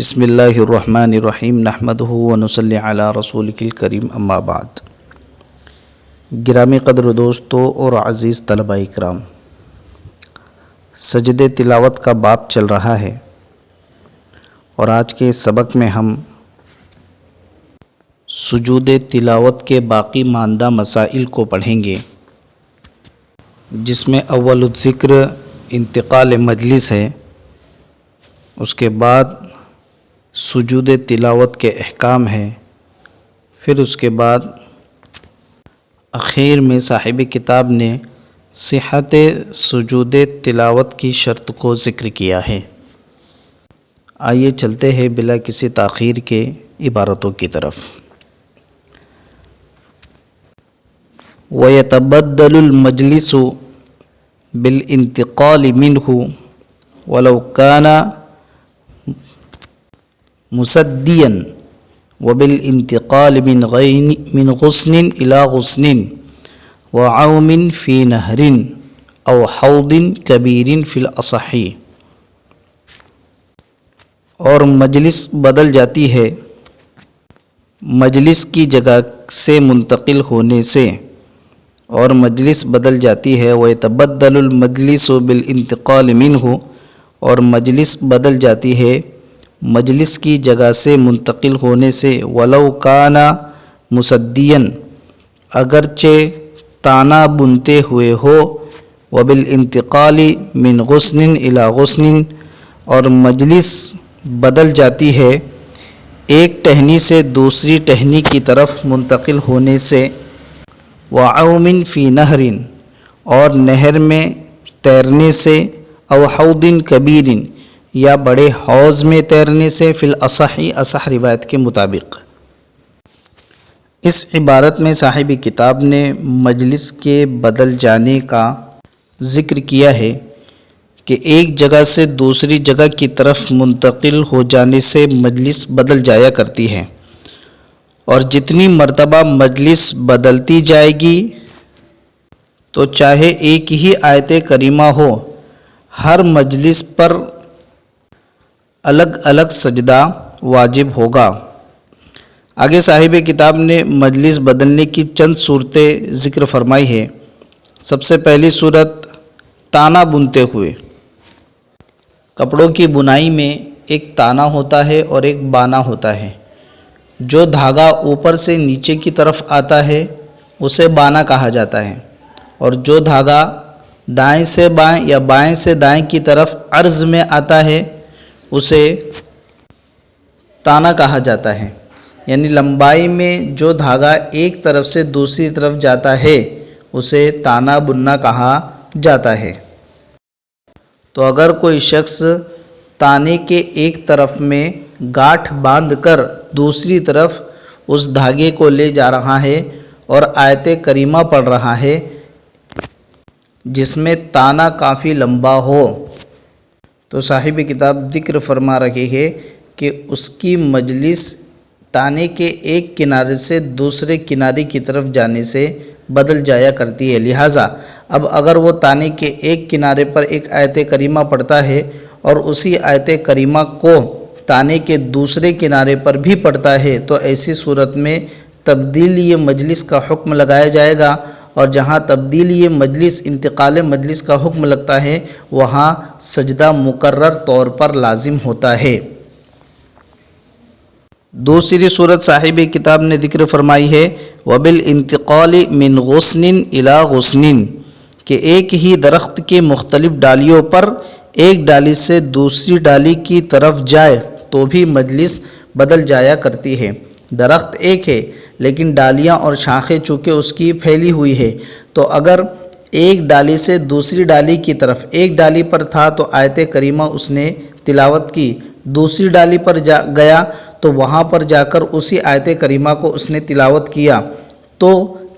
بسم اللہ الرحمن الرحیم نحمدہ ونصلی علی رسولہ الکریم اما بعد۔ گرامی قدر و دوستو اور عزیز طلبہ اکرام، سجدے تلاوت کا باب چل رہا ہے اور آج کے اس سبق میں ہم سجود تلاوت کے باقی ماندہ مسائل کو پڑھیں گے، جس میں اول الذکر انتقال مجلس ہے، اس کے بعد سجود تلاوت کے احکام ہے، پھر اس کے بعد اخیر میں صاحب کتاب نے صحت سجود تلاوت کی شرط کو ذکر کیا ہے۔ آئیے چلتے ہیں بلا کسی تاخیر کے عبارتوں کی طرف۔ وَيَتَبَدَّلُ الْمَجْلِسُ بِالْإِنْتِقَالِ مِنْهُ وَلَوْ كَانَ مُسَدِّيًا وَبِالْإِنْتِقَالِ مِنْ غُصْنٍ إِلَى غُصْنٍ وَعَوْمٍ فِي نَهْرٍ أَوْ حَوْضٍ كَبِيرٍ فِي الْأَصَحِّ۔ اور مجلس بدل جاتی ہے مجلس کی جگہ سے منتقل ہونے سے، اور مجلس بدل جاتی ہے وَيَتَبَدَّلُ الْمَجْلِسُ بِالْإِنْتِقَالِ مِنْهُ، اور مجلس بدل جاتی ہے مجلس کی جگہ سے منتقل ہونے سے، وَلَوْ كَانَ مُسَدِّيًا، اگرچہ تانا بنتے ہوئے ہو، وَبِالْإِنْتِقَالِ مِنْ غُصْنٍ إِلَى غُصْنٍ، اور مجلس بدل جاتی ہے ایک ٹہنی سے دوسری ٹہنی کی طرف منتقل ہونے سے، وَعَوْمٍ فِي نَهْرٍ، اور نہر میں تیرنے سے، أَوْ حَوْضٍ كَبِيرٍ، یا بڑے حوض میں تیرنے سے، فی الاصح، اصح روایت کے مطابق۔ اس عبارت میں صاحب کتاب نے مجلس کے بدل جانے کا ذکر کیا ہے کہ ایک جگہ سے دوسری جگہ کی طرف منتقل ہو جانے سے مجلس بدل جایا کرتی ہے، اور جتنی مرتبہ مجلس بدلتی جائے گی تو چاہے ایک ہی آیت کریمہ ہو، ہر مجلس پر الگ الگ سجدہ واجب ہوگا۔ آگے صاحب کتاب نے مجلس بدلنے کی چند صورتیں ذکر فرمائی ہے۔ سب سے پہلی صورت تانا بنتے ہوئے۔ کپڑوں کی بنائی میں ایک تانا ہوتا ہے اور ایک بانا ہوتا ہے۔ جو دھاگا اوپر سے نیچے کی طرف آتا ہے اسے بانا کہا جاتا ہے، اور جو دھاگا دائیں سے بائیں یا بائیں سے دائیں کی طرف عرض میں آتا ہے اسے تانا کہا جاتا ہے۔ یعنی لمبائی میں جو دھاگا ایک طرف سے دوسری طرف جاتا ہے اسے تانا بننا کہا جاتا ہے۔ تو اگر کوئی شخص تانے کے ایک طرف میں گاٹھ باندھ کر دوسری طرف اس دھاگے کو لے جا رہا ہے اور آیت کریمہ پڑھ رہا ہے جس میں تانا کافی لمبا ہو، تو صاحب کتاب ذکر فرما رہے ہے کہ اس کی مجلس تانے کے ایک کنارے سے دوسرے کنارے کی طرف جانے سے بدل جایا کرتی ہے۔ لہٰذا اب اگر وہ تانے کے ایک کنارے پر ایک آیت کریمہ پڑھتا ہے اور اسی آیت کریمہ کو تانے کے دوسرے کنارے پر بھی پڑھتا ہے تو ایسی صورت میں تبدیلی مجلس کا حکم لگایا جائے گا، اور جہاں تبدیلی مجلس انتقال مجلس کا حکم لگتا ہے وہاں سجدہ مقرر طور پر لازم ہوتا ہے۔ دوسری صورت صاحب کتاب نے ذکر فرمائی ہے وَبِالْإِنْتِقَالِ مِنْ غُصْنٍ إِلَى غُصْنٍ، کہ ایک ہی درخت کے مختلف ڈالیوں پر ایک ڈالی سے دوسری ڈالی کی طرف جائے تو بھی مجلس بدل جایا کرتی ہے۔ درخت ایک ہے لیکن ڈالیاں اور شاخیں چونکہ اس کی پھیلی ہوئی ہے، تو اگر ایک ڈالی سے دوسری ڈالی کی طرف، ایک ڈالی پر تھا تو آیت کریمہ اس نے تلاوت کی، دوسری ڈالی پر گیا تو وہاں پر جا کر اسی آیت کریمہ کو اس نے تلاوت کیا، تو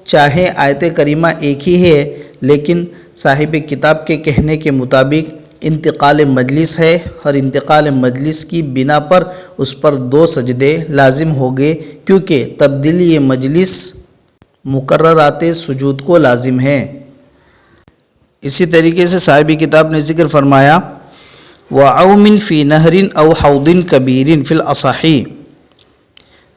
چاہے آیت کریمہ ایک ہی ہے لیکن صاحب کتاب کے کہنے کے مطابق انتقال مجلس ہے، اور انتقال مجلس کی بنا پر اس پر دو سجدے لازم ہو گئے، کیونکہ تبدیلی مجلس مقررات سجود کو لازم ہے۔ اسی طریقے سے صاحب کتاب نے ذکر فرمایا وعوم فی نہر او حوض کبیر فی الاصح،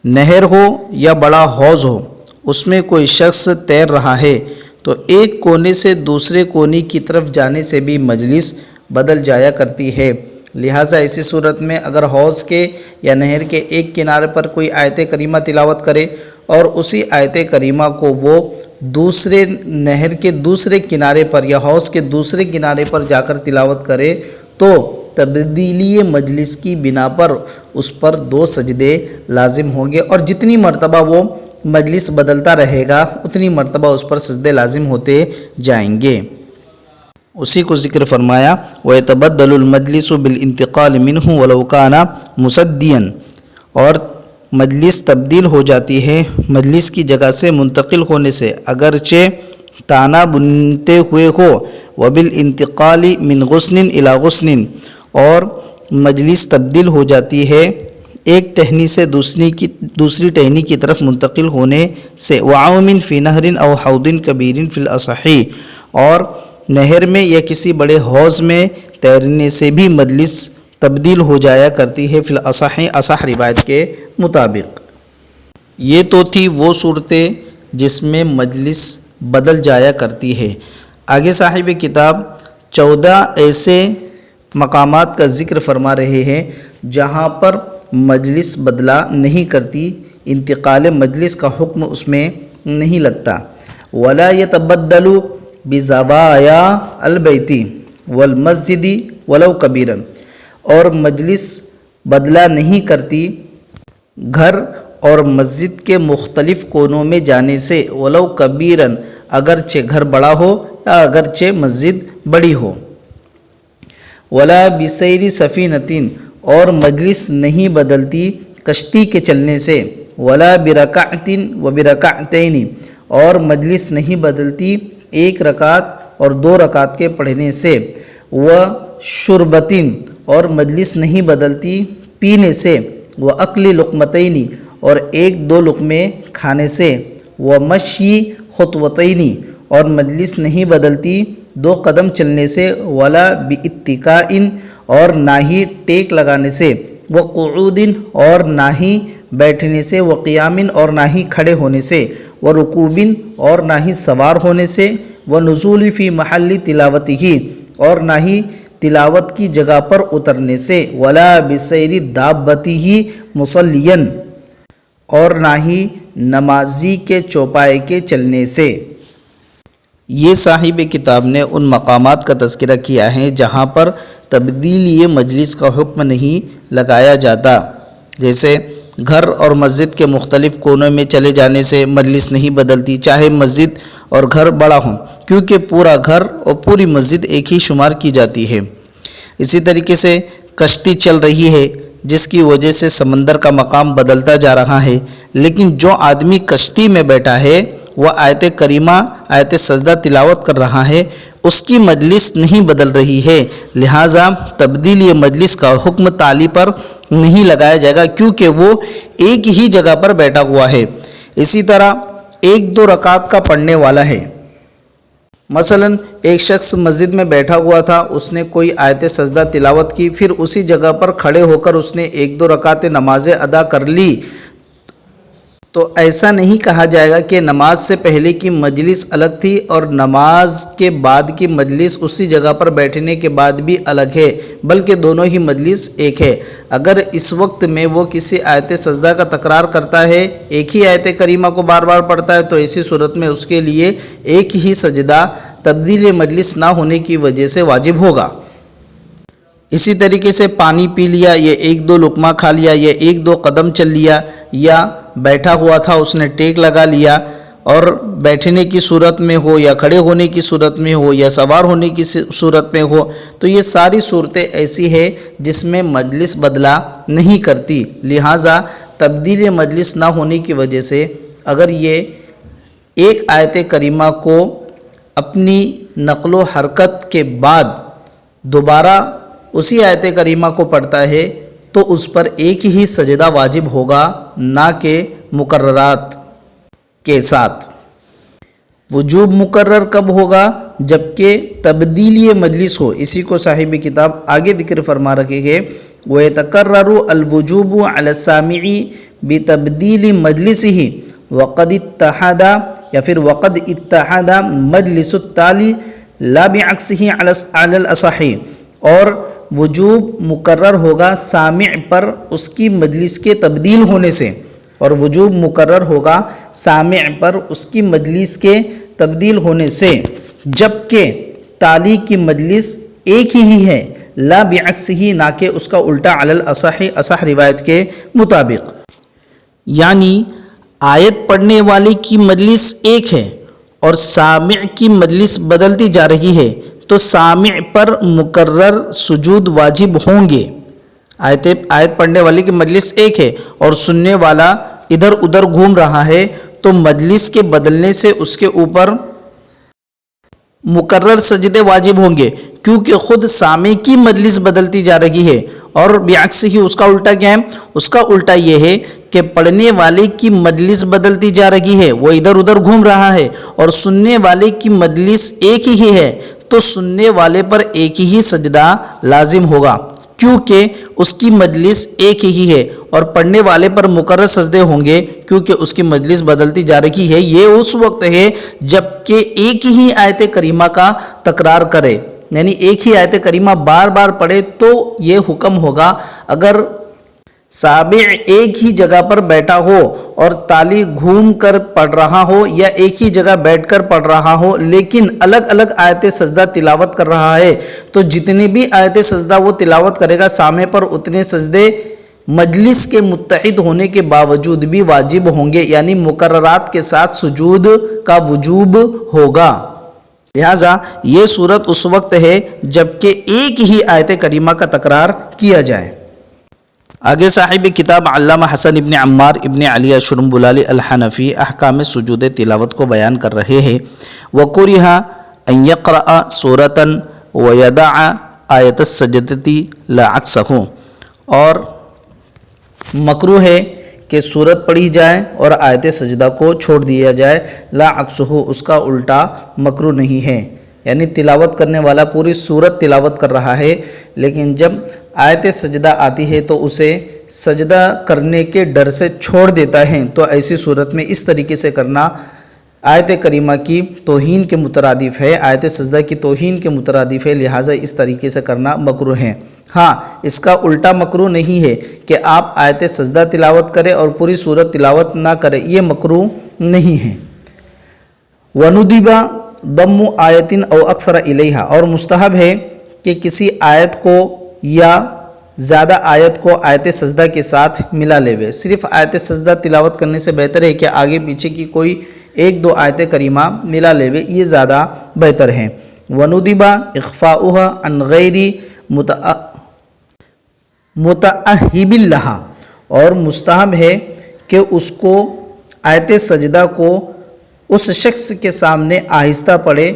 نہر ہو یا بڑا حوض ہو، اس میں کوئی شخص تیر رہا ہے تو ایک کونے سے دوسرے کونے کی طرف جانے سے بھی مجلس بدل جایا کرتی ہے۔ لہٰذا اسی صورت میں اگر حوض کے یا نہر کے ایک کنارے پر کوئی آیت کریمہ تلاوت کرے اور اسی آیت کریمہ کو وہ دوسرے نہر کے دوسرے کنارے پر یا حوض کے دوسرے کنارے پر جا کر تلاوت کرے تو تبدیلی مجلس کی بنا پر اس پر 2 سجدے لازم ہوں گے، اور جتنی مرتبہ وہ مجلس بدلتا رہے گا اتنی مرتبہ اس پر سجدے لازم ہوتے جائیں گے۔ اسی کو ذکر فرمایا وَيَتَبَدَّلُ الْمَجْلِسُ بِالْإِنْتِقَالِ مِنْهُ وَلَوْ كَانَ مُسَدِّيًا، اور مجلس تبدیل ہو جاتی ہے مجلس کی جگہ سے منتقل ہونے سے اگرچہ تانا بنتے ہوئے ہو، وَبِالْإِنْتِقَالِ مِنْ غُصْنٍ إِلَى غُصْنٍ، اور مجلس تبدیل ہو جاتی ہے ایک ٹہنی سے دوسری ٹہنی کی طرف منتقل ہونے سے، وَعَوْمٍ فِي نَهْرٍ أَوْ حَوْضٍ كَبِيرٍ فِي الْأَصَحِ، اور نہر میں یا کسی بڑے حوض میں تیرنے سے بھی مجلس تبدیل ہو جایا کرتی ہے، فی الاصح، اصح روایت کے مطابق۔ یہ تو تھی وہ صورتیں جس میں مجلس بدل جایا کرتی ہے۔ آگے صاحب کتاب 14 ایسے مقامات کا ذکر فرما رہے ہیں جہاں پر مجلس بدلا نہیں کرتی، انتقال مجلس کا حکم اس میں نہیں لگتا۔ وَلَا يَتَبَدَّلُ بِزَوَايَا الْبَيْتِ وَالْمَسْجِدِ وَلَوْ كَبِيرًا، اور مجلس بدلا نہیں کرتی گھر اور مسجد کے مختلف کونوں میں جانے سے، وَلَوْ كَبِيرًا، اگرچہ گھر بڑا ہو یا اگرچہ مسجد بڑی ہو۔ وَلَا بِسَيْرِ سَفِينَةٍ، اور مجلس نہیں بدلتی کشتی کے چلنے سے، وَلَا بِرَكَعْةٍ وَبِرَكَعْتَيْنِ، اور مجلس نہیں بدلتی ایک رکعت اور 2 رکعت کے پڑھنے سے، وَشُرْبَةٍ، اور مجلس نہیں بدلتی پینے سے، وَأَكْلِ لُقْمَتَيْنِ، اور 1-2 لقمے کھانے سے، وَمَشْيِ خُطْوَتَيْنِ، اور مجلس نہیں بدلتی 2 قدم چلنے سے، وَلَا بِاتِّكَاءٍ، اور نہ ہی ٹیک لگانے سے، وَقُعُودٍ، اور نہ ہی بیٹھنے سے، وَقِيَامٍ، اور نہ ہی کھڑے ہونے سے، وَرُكُوبٍ، اور نہ ہی سوار ہونے سے، وَنُزُولِ فِي مَحَلِّ تِلَاوَتِهِ، اور نہ ہی تلاوت کی جگہ پر اترنے سے، وَلَا بِسَيْرِ دَابَّتِهِ مُصَلِّيًا، اور نہ ہی نمازی کے چوپائے کے چلنے سے۔ یہ صاحب کتاب نے ان مقامات کا تذکرہ کیا ہے جہاں پر تبدیلی مجلس کا حکم نہیں لگایا جاتا، جیسے گھر اور مسجد کے مختلف کونوں میں چلے جانے سے مجلس نہیں بدلتی، چاہے مسجد اور گھر بڑا ہو، کیونکہ پورا گھر اور پوری مسجد ایک ہی شمار کی جاتی ہے۔ اسی طریقے سے کشتی چل رہی ہے جس کی وجہ سے سمندر کا مقام بدلتا جا رہا ہے، لیکن جو آدمی کشتی میں بیٹھا ہے وہ آیت کریمہ آیت سجدہ تلاوت کر رہا ہے، اس کی مجلس نہیں بدل رہی ہے، لہٰذا تبدیلی مجلس کا حکم تالی پر نہیں لگایا جائے گا کیونکہ وہ ایک ہی جگہ پر بیٹھا ہوا ہے۔ اسی طرح 1-2 رکعت کا پڑھنے والا ہے، مثلا ایک شخص مسجد میں بیٹھا ہوا تھا، اس نے کوئی آیت سجدہ تلاوت کی، پھر اسی جگہ پر کھڑے ہو کر اس نے 1-2 رکعت نمازیں ادا کر لی، تو ایسا نہیں کہا جائے گا کہ نماز سے پہلے کی مجلس الگ تھی اور نماز کے بعد کی مجلس اسی جگہ پر بیٹھنے کے بعد بھی الگ ہے، بلکہ دونوں ہی مجلس ایک ہے۔ اگر اس وقت میں وہ کسی آیت سجدہ کا تکرار کرتا ہے، ایک ہی آیت کریمہ کو بار بار پڑھتا ہے، تو ایسی صورت میں اس کے لیے ایک ہی سجدہ تبدیل مجلس نہ ہونے کی وجہ سے واجب ہوگا۔ اسی طریقے سے پانی پی لیا، یا 1-2 لقمہ کھا لیا، یا 1-2 قدم چل لیا، یا بیٹھا ہوا تھا اس نے ٹیک لگا لیا، اور بیٹھنے کی صورت میں ہو یا کھڑے ہونے کی صورت میں ہو یا سوار ہونے کی صورت میں ہو، تو یہ ساری صورتیں ایسی ہیں جس میں مجلس بدلا نہیں کرتی، لہٰذا تبدیل مجلس نہ ہونے کی وجہ سے اگر یہ ایک آیت کریمہ کو اپنی نقل و حرکت کے بعد دوبارہ اسی آیت کریمہ کو پڑھتا ہے تو اس پر ایک ہی سجدہ واجب ہوگا، نہ کہ مقررات کے ساتھ۔ وجوب مقرر کب ہوگا؟ جبکہ تبدیلی مجلس ہو. اسی کو صاحب کتاب آگے ذکر فرما رکھے ہیں وَيَتَكَرَّرُ الْوُجُوبُ عَلَى السَّامِعِ بِتَبْدِيلِ مَجْلِسِهِ وَقَدْ اتَّحَدَ یا پھر وَقَدْ اتَّحَدَ مَجْلِسُ التَّالِي لَا بِعَكْسِهِ عَلَى الْأَصَحِّ. اور وجوب مقرر ہوگا سامع پر اس کی مجلس کے تبدیل ہونے سے، اور وجوب مقرر ہوگا سامع پر اس کی مجلس کے تبدیل ہونے سے جبکہ تالی کی مجلس ایک ہی ہے، لا بعکس ہی، نہ کہ اس کا الٹا، علی الاصح، اصح روایت کے مطابق. یعنی آیت پڑھنے والے کی مجلس ایک ہے اور سامع کی مجلس بدلتی جا رہی ہے تو سامع پر مقرر سجود واجب ہوں گے. آیت پڑھنے والے کی مجلس ایک ہے اور سننے والا ادھر ادھر گھوم رہا ہے تو مجلس کے بدلنے سے اس کے اوپر مقرر سجدے واجب ہوں گے، کیونکہ خود سامع کی مجلس بدلتی جا رہی ہے. اور بعکس ہی اس کا الٹا کیا ہے؟ اس کا الٹا یہ ہے کہ پڑھنے والے کی مجلس بدلتی جا رہی ہے، وہ ادھر ادھر گھوم رہا ہے، اور سننے والے کی مجلس ایک ہی ہے تو سننے والے پر ایک ہی سجدہ لازم ہوگا کیونکہ اس کی مجلس ایک ہی ہے، اور پڑھنے والے پر مقرر سجدے ہوں گے کیونکہ اس کی مجلس بدلتی جا رہی ہے. یہ اس وقت ہے جب کہ ایک ہی آیت کریمہ کا تکرار کرے، یعنی ایک ہی آیت کریمہ بار بار پڑھے تو یہ حکم ہوگا. اگر سامع ایک ہی جگہ پر بیٹھا ہو اور تالی گھوم کر پڑھ رہا ہو یا ایک ہی جگہ بیٹھ کر پڑھ رہا ہو لیکن الگ الگ آیت سجدہ تلاوت کر رہا ہے تو جتنے بھی آیت سجدہ وہ تلاوت کرے گا سامع پر اتنے سجدے مجلس کے متحد ہونے کے باوجود بھی واجب ہوں گے، یعنی مقررات کے ساتھ سجود کا وجوب ہوگا. لہٰذا یہ صورت اس وقت ہے جبکہ ایک ہی آیت کریمہ کا تکرار کیا جائے. آگے صاحب کتاب علامہ حسن ابن عمار ابن علی شرمبلالی الحنفی احکام سجود تلاوت کو بیان کر رہے ہیں. وَقُرِهَ أَن يَقْرَأَ سُورَةً وَيَدَعَ آیَتَ السَّجْدَةِ لَا عَكْسَهُ، اور مکروہ ہے کہ سورت پڑھی جائے اور آیت سجدہ کو چھوڑ دیا جائے. لا عکسہ، اس کا الٹا مکروہ نہیں ہے. یعنی تلاوت کرنے والا پوری سورت تلاوت کر رہا ہے لیکن جب آیت سجدہ آتی ہے تو اسے سجدہ کرنے کے ڈر سے چھوڑ دیتا ہے، تو ایسی صورت میں اس طریقے سے کرنا آیت کریمہ کی توہین کے مترادف ہے، آیت سجدہ کی توہین کے مترادف ہے، لہٰذا اس طریقے سے کرنا مکروہ ہے. ہاں، اس کا الٹا مکروہ نہیں ہے کہ آپ آیت سجدہ تلاوت کریں اور پوری سورت تلاوت نہ کریں، یہ مکروہ نہیں ہے. وَنُدِبَ ضَمُّ آیَةٍ أَوْ أَكْثَرَ إِلَيْهَا، اور مستحب ہے کہ کسی آیت کو یا زیادہ آیت کو آیت سجدہ کے ساتھ ملا لیوے. صرف آیت سجدہ تلاوت کرنے سے بہتر ہے کہ آگے پیچھے کی کوئی ایک دو آیت کریمہ ملا لیوے، یہ زیادہ بہتر ہے. وَنُدِبَ إِخْفَاؤُهَا عَنْ غَيْرِ متأہب لہا، اور مستحب ہے کہ اس کو آیت سجدہ کو اس شخص کے سامنے آہستہ پڑھے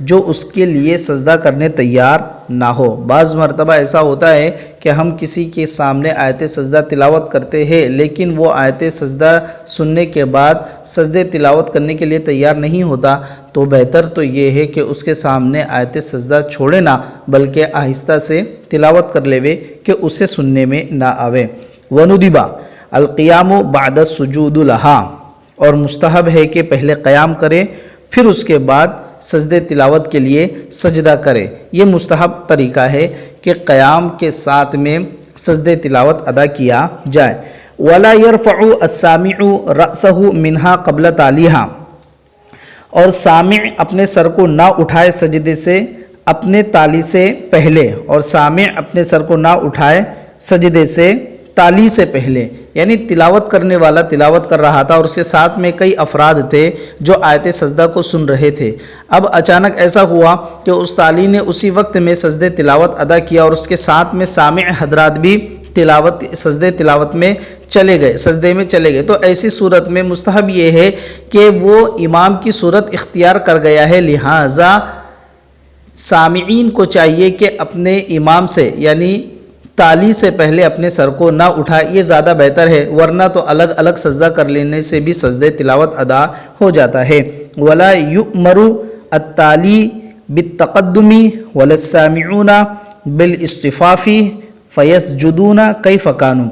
جو اس کے لیے سجدہ کرنے تیار نہ ہو. بعض مرتبہ ایسا ہوتا ہے کہ ہم کسی کے سامنے آیت سجدہ تلاوت کرتے ہیں لیکن وہ آیت سجدہ سننے کے بعد سجدے تلاوت کرنے کے لیے تیار نہیں ہوتا، تو بہتر تو یہ ہے کہ اس کے سامنے آیت سجدہ چھوڑے نہ بلکہ آہستہ سے تلاوت کر لیوے کہ اسے سننے میں نہ آوے. وَنُدِبَ الْقِيَامُ بَعْدَ السُّجُودُ لَهَا، اور مستحب ہے کہ پہلے قیام کرے پھر اس کے بعد سجدے تلاوت کے لیے سجدہ کرے. یہ مستحب طریقہ ہے کہ قیام کے ساتھ میں سجدے تلاوت ادا کیا جائے. وَلَا يَرْفَعُ السَّامِعُ رَأْسَهُ مِنْهَا قَبْلَ تَالِيهَا، اور سامع اپنے سر کو نہ اٹھائے سجدے سے اپنے تالی سے پہلے، اور سامع اپنے سر کو نہ اٹھائے سجدے سے تالی سے پہلے. یعنی تلاوت کرنے والا تلاوت کر رہا تھا اور اس کے ساتھ میں کئی افراد تھے جو آیت سجدہ کو سن رہے تھے. اب اچانک ایسا ہوا کہ اس تالی نے اسی وقت میں سجدے تلاوت ادا کیا اور اس کے ساتھ میں سامع حضرات بھی سجدے تلاوت میں چلے گئے، سجدے میں چلے گئے. تو ایسی صورت میں مستحب یہ ہے کہ وہ امام کی صورت اختیار کر گیا ہے، لہٰذا سامعین کو چاہیے کہ اپنے امام سے یعنی تالی سے پہلے اپنے سر کو نہ اٹھائے. یہ زیادہ بہتر ہے، ورنہ تو الگ الگ سجدہ کر لینے سے بھی سجدے تلاوت ادا ہو جاتا ہے. وَلَا يُؤْمَرُ التَّالِي بالتقدم ولا السامعون بالاصطفاف فیسجدون کیف کانوا،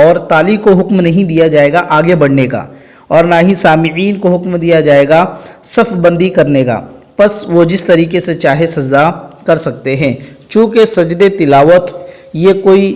اور تالی کو حکم نہیں دیا جائے گا آگے بڑھنے کا، اور نہ ہی سامعین کو حکم دیا جائے گا صف بندی کرنے کا، پس وہ جس طریقے سے چاہے سجدہ کر سکتے ہیں۔ چونکہ سجدے تلاوت یہ کوئی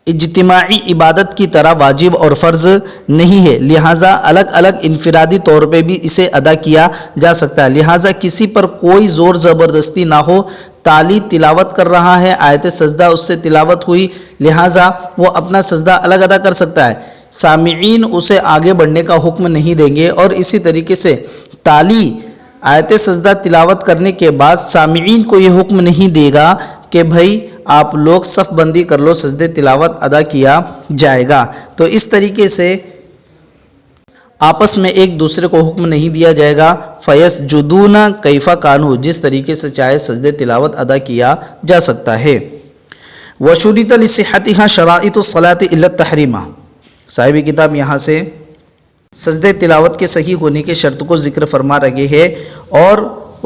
اجتماعی عبادت کی طرح واجب اور فرض نہیں ہے، لہٰذا الگ الگ انفرادی طور پہ بھی اسے ادا کیا جا سکتا ہے، لہٰذا کسی پر کوئی زور زبردستی نہ ہو۔ تالی تلاوت کر رہا ہے، آیت سجدہ اس سے تلاوت ہوئی، لہٰذا وہ اپنا سجدہ الگ ادا کر سکتا ہے، سامعین اسے آگے بڑھنے کا حکم نہیں دیں گے۔ اور اسی طریقے سے تالی آیت سجدہ تلاوت کرنے کے بعد سامعین کو یہ حکم نہیں دے گا کہ بھائی آپ لوگ صف بندی کر لو، سجدے تلاوت ادا کیا جائے گا۔ تو اس طریقے سے آپس میں ایک دوسرے کو حکم نہیں دیا جائے گا، فیسجدون کیف کانوا، جس طریقے سے چاہے سجدے تلاوت ادا کیا جا سکتا ہے۔ وشرط لصحتها شرائط الصلاة الا التحریم، صاحب کتاب یہاں سے سجدے تلاوت کے صحیح ہونے کے شرط کو ذکر فرما رہے ہیں، اور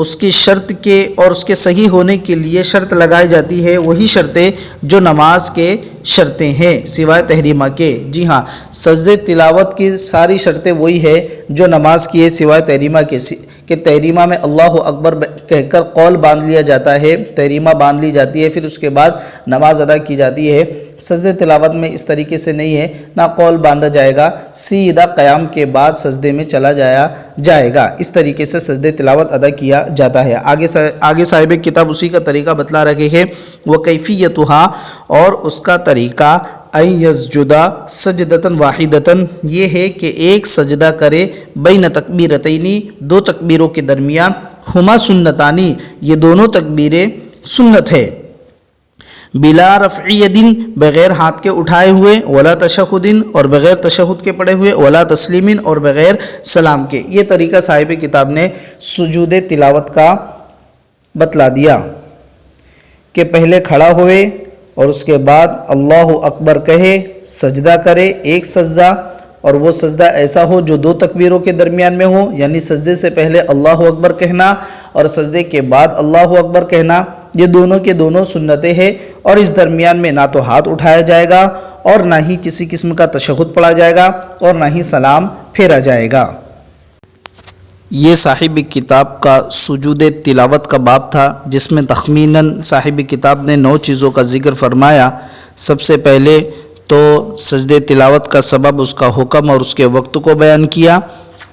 اس کی شرط کے اور اس کے صحیح ہونے کے لیے شرط لگائی جاتی ہے وہی شرطیں جو نماز کے شرطیں ہیں سوائے تحریمہ کے۔ جی ہاں، سجدے تلاوت کی ساری شرطیں وہی ہے جو نماز کی ہے سوائے تحریمہ کے، کہ تحریمہ میں اللہ اکبر کہہ کر قول باندھ لیا جاتا ہے، تحریمہ باندھ لی جاتی ہے، پھر اس کے بعد نماز ادا کی جاتی ہے۔ سجدے تلاوت میں اس طریقے سے نہیں ہے، نہ قول باندھا جائے گا، سیدھا قیام کے بعد سجدے میں چلا جائے گا، اس طریقے سے سجدے تلاوت ادا کیا جاتا ہے۔ آگے صاحب کتاب اسی کا طریقہ بتلا رہے ہیں، وَكَيْفِيَّتُهَا، اور اس کا طریقہ، أَن يَسْجُدَ سَجْدَةً وَاحِدَةً، یہ ہے کہ ایک سجدہ کرے، بین تکبیرتین، دو تکبیروں کے درمیان، ہما سنتانی، یہ دونوں تکبیریں سنت ہے، بلا رفع ید، بغیر ہاتھ کے اٹھائے ہوئے، ولا تشہد، اور بغیر تشہد کے پڑھے ہوئے، ولا تسلیم، اور بغیر سلام کے۔ یہ طریقہ صاحب کتاب نے سجود تلاوت کا بتلا دیا کہ پہلے کھڑا ہوئے اور اس کے بعد اللہ اکبر کہے، سجدہ کرے، ایک سجدہ، اور وہ سجدہ ایسا ہو جو دو تکبیروں کے درمیان میں ہو، یعنی سجدے سے پہلے اللہ اکبر کہنا اور سجدے کے بعد اللہ اکبر کہنا، یہ دونوں کے دونوں سنتیں ہیں، اور اس درمیان میں نہ تو ہاتھ اٹھایا جائے گا اور نہ ہی کسی قسم کا تشہد پڑھا جائے گا اور نہ ہی سلام پھیرا جائے گا۔ یہ صاحب کتاب کا سجود تلاوت کا باب تھا، جس میں تخمیناً صاحب کتاب نے 9 چیزوں کا ذکر فرمایا۔ سب سے پہلے تو سجدے تلاوت کا سبب، اس کا حکم اور اس کے وقت کو بیان کیا۔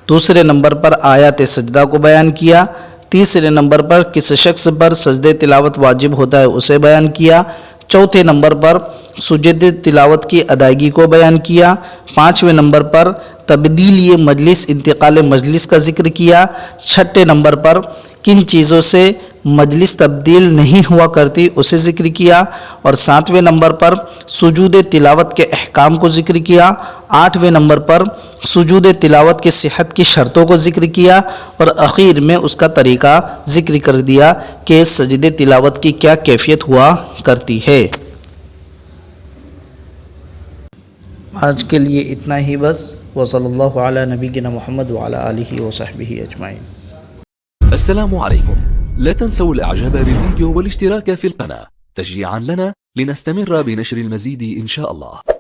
دوسرے نمبر پر آیات سجدہ کو بیان کیا۔ تیسرے نمبر پر کس شخص پر سجدے تلاوت واجب ہوتا ہے اسے بیان کیا۔ چوتھے نمبر پر سجود تلاوت کی ادائیگی کو بیان کیا۔ پانچویں نمبر پر تبدیلی مجلس، انتقال مجلس کا ذکر کیا۔ چھٹے نمبر پر کن چیزوں سے مجلس تبدیل نہیں ہوا کرتی اسے ذکر کیا، اور 7ویں نمبر پر سجود تلاوت کے احکام کو ذکر کیا۔ 8ویں نمبر پر سجود تلاوت کی صحت کی شرطوں کو ذکر کیا، اور اخیر میں اس کا طریقہ ذکر کر دیا کہ سجد تلاوت کی کیا کیفیت ہوا کرتی ہے۔ آج کے لیے اتنا ہی بس، وصلی اللہ علی نبینا محمد وعلی آلہ وصحبہ اجمعین۔ السلام عليكم، لا تنسوا الاعجاب بالفيديو والاشتراك في القناة تشجيعا لنا لنستمر بنشر المزيد إن شاء الله.